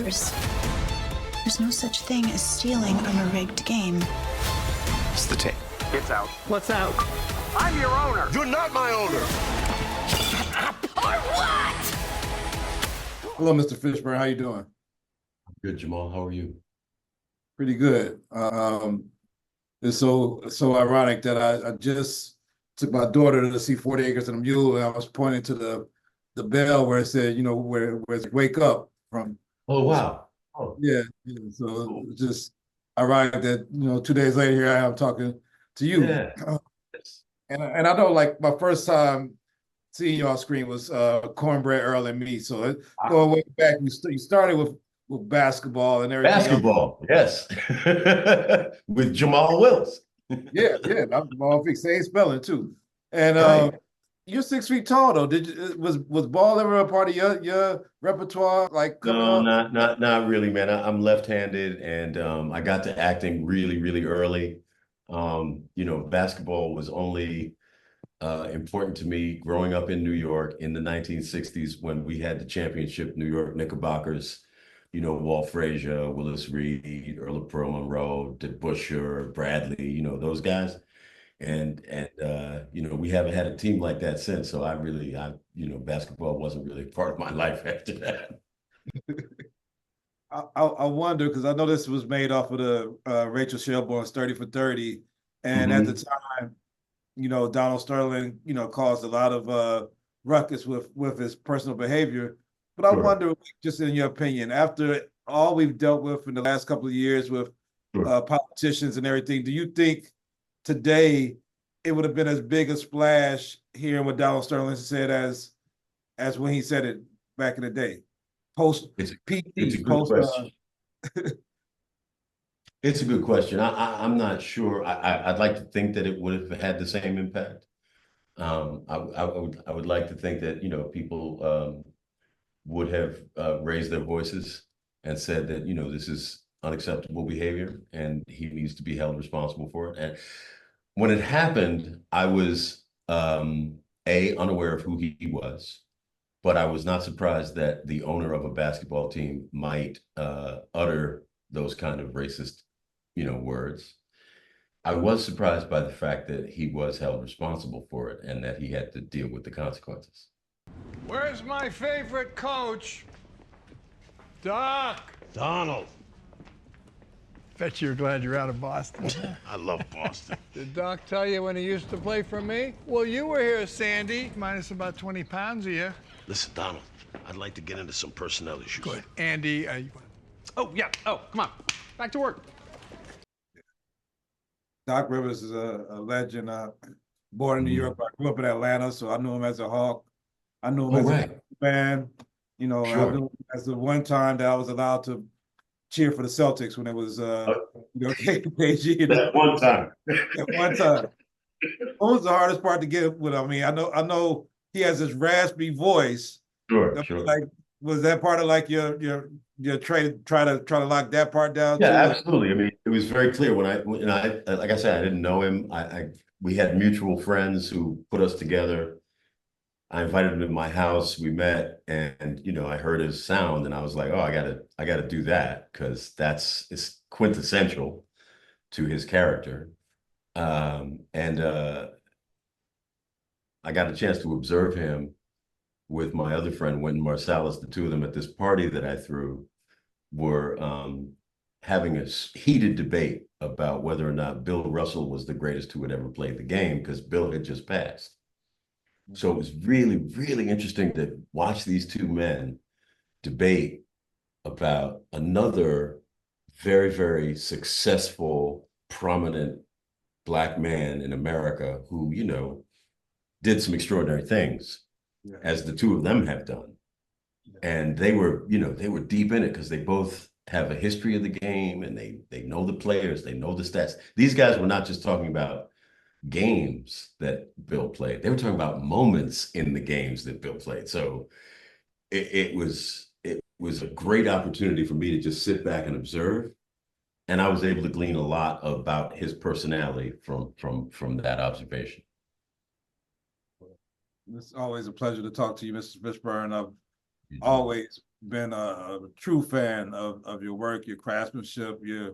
There's no such thing as stealing from a rigged game. It's the tape. It's out. What's out? I'm your owner. You're not my owner. Or what? Hello, Mr. Fishburne. How you doing? Good, Jamal. How are you? Pretty good. It's so ironic that I just took my daughter to see 40 Acres and a Mule, and I was pointing to the bell where it said, you know, where it's wake up from. Oh, wow. Oh, Yeah. So it's just ironic that, you know, 2 days later here I am talking to you. yeah. And I know, like, my first time seeing you on screen was Cornbread Earl and Me. So going way back, you started with basketball and everything. Basketball, yes. With Jamal Wills. Yeah, ball fix, same spelling too. And Right. you're 6 feet tall though. Did you was ball ever a part of your repertoire? Like No, not really, man. I'm left-handed, and I got to acting really, really early. You know, basketball was only important to me growing up in New York in the 1960s when we had the championship New York Knickerbockers. You know, Walt Frazier, Willis Reed, Earl of Pearl Monroe, DeBusschere, Bradley, you know, those guys. And you know, we haven't had a team like that since. So you know, basketball wasn't really part of my life after that. I wonder, because I know this was made off of the Rachel Shelbourne's 30 for 30, and at the time, you know, Donald Sterling, you know, caused a lot of ruckus with his personal behavior. But I Sure. wonder, just in your opinion, after all we've dealt with in the last couple of years with Sure. politicians and everything, do you think today it would have been as big a splash hearing what Donald Sterling said as when he said it back in the day? Post It's a PT, good post question. It's a good question. I'm not sure. I'd like to think that it would have had the same impact. I would like to think that, you know, people would have raised their voices and said that, you know, this is unacceptable behavior and he needs to be held responsible for it. And when it happened, I was unaware of who he was, but I was not surprised that the owner of a basketball team might utter those kind of racist, you know, words. I was surprised by the fact that he was held responsible for it and that he had to deal with the consequences. Where's my favorite coach? Doc! Donald. Bet you're glad you're out of Boston. I love Boston. Did Doc tell you when he used to play for me? Well, you were here, Sandy. Minus about 20 pounds of you. Listen, Donald, I'd like to get into some personnel issues. Good. Andy, Oh, yeah. Oh, come on. Back to work. Doc Rivers is a legend. Born in New York, but I grew up in Atlanta, so I knew him as a Hawk. I knew him as right. a fan. You know, I Sure. knew him as the one time that I was allowed to cheer for the Celtics when it was you know, KG. That one time. At one time. What was the hardest part to get with him? I mean, I know he has this raspy voice. Sure, sure. Like, was that part of like your try to lock that part down? Yeah, too? absolutely. I mean, it was very clear when I like I said, I didn't know him. We had mutual friends who put us together. I invited him to my house. We met, and you know, I heard his sound, and I was like, oh, I gotta do that because it's quintessential to his character. And I got a chance to observe him with my other friend, Wynton Marsalis. The two of them at this party that I threw were having a heated debate about whether or not Bill Russell was the greatest who had ever played the game because Bill had just passed. So it was really, really interesting to watch these two men debate about another very, very successful, prominent Black man in America who, you know, did some extraordinary things, as the two of them have done. And they were, you know, they were deep in it because they both have a history of the game and they know the players, they know the stats. These guys were not just talking about games that Bill played. They were talking about moments in the games that Bill played. So it was a great opportunity for me to just sit back and observe. And I was able to glean a lot about his personality from that observation. It's always a pleasure to talk to you, Mr. Fishburne. I've always been a true fan of your work, your craftsmanship. You're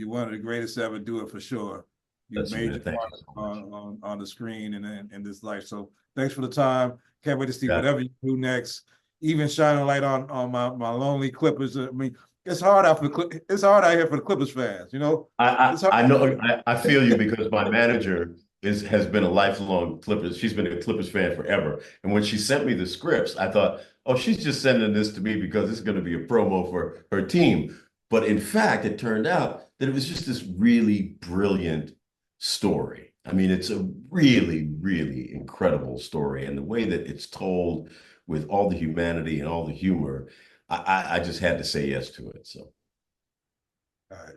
one of the greatest to ever do it for sure. You've That's made it. your Thank you mark so much. on the screen and in this life. So thanks for the time. Can't wait to see Yeah. whatever you do next. Even shining light on my lonely Clippers. I mean, it's hard out here for the Clippers fans. You know, I, it's hard. I know I feel you because my manager has been a lifelong Clippers. She's been a Clippers fan forever. And when she sent me the scripts, I thought, oh, she's just sending this to me because it's going to be a promo for her team. But in fact, it turned out that it was just this really brilliant story. I mean, it's a really, really incredible story. And the way that it's told with all the humanity and all the humor, I just had to say yes to it. So. All right.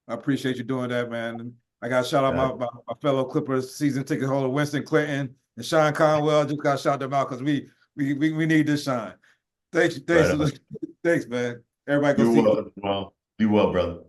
I appreciate you doing that, man. And I got to shout out my fellow Clippers season ticket holder, Winston Clinton and Sean Conwell. Just got to shout them out because we need this shine. Thanks, Right on. thanks, man. Everybody go You're see. welcome. Well, be well, brother.